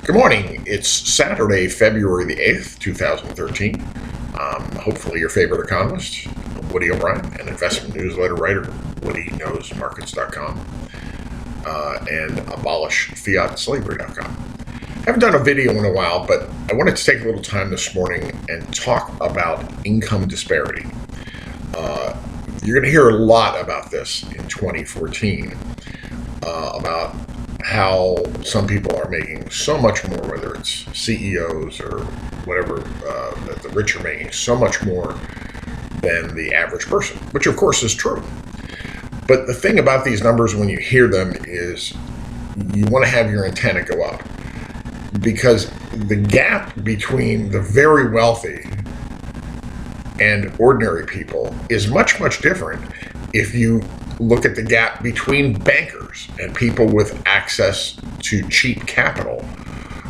Good morning. It's Saturday, February the 8th, 2013. Hopefully your favorite economist, Woody O'Brien, an investment newsletter writer, WoodyKnowsMarkets.com, and AbolishFiatSlavery.com. I haven't done a video in a while, but I wanted to take a little time this morning and talk about income disparity. You're going to hear a lot about this in 2014, about how some people are making so much more, whether it's CEOs or whatever, that the rich are making so much more than the average person, which of course is true. But the thing about these numbers when you hear them is you want to have your antenna go up, because the gap between the very wealthy and ordinary people is much, much different if you look at the gap between bankers and people with access to cheap capital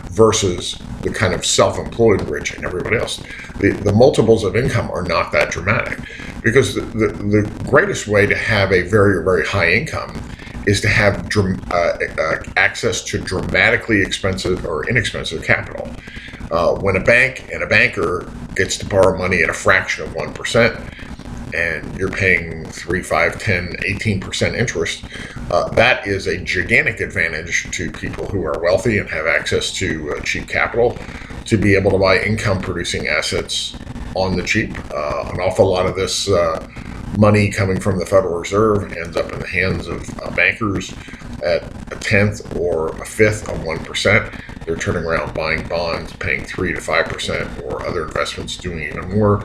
versus the kind of self-employed rich and everybody else. The multiples of income are not that dramatic, because the greatest way to have a very, very high income is to have access to dramatically expensive or inexpensive capital. When a bank and a banker gets to borrow money at a fraction of 1%, and you're paying 3, 5, 10, 18% interest, that is a gigantic advantage to people who are wealthy and have access to cheap capital to be able to buy income-producing assets on the cheap. An awful lot of this money coming from the Federal Reserve ends up in the hands of bankers at a tenth or a fifth of 1%. They're turning around buying bonds, paying 3 to 5%, or other investments doing even more.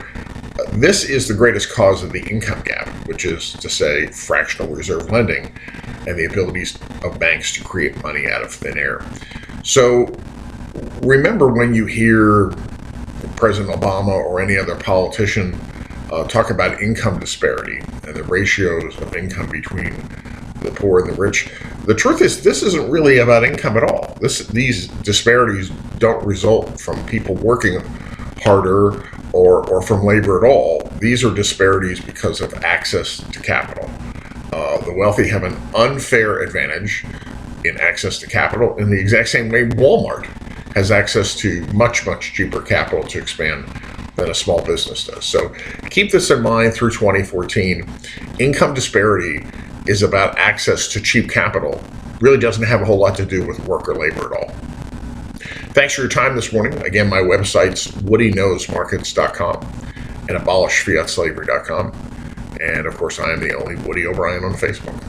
This is the greatest cause of the income gap, which is to say fractional reserve lending and the abilities of banks to create money out of thin air. So remember, when you hear President Obama or any other politician talk about income disparity and the ratios of income between the poor and the rich, the truth is this isn't really about income at all. These disparities don't result from people working harder or from labor at all. These are disparities because of access to capital. The wealthy have an unfair advantage in access to capital in the exact same way Walmart has access to much, much cheaper capital to expand than a small business does. So keep this in mind through 2014. Income disparity is about access to cheap capital. Really doesn't have a whole lot to do with work or labor at all. Thanks for your time this morning. Again, my website's WoodyKnowsMarkets.com and AbolishFiatSlavery.com. And of course, I am the only Woody O'Brien on Facebook.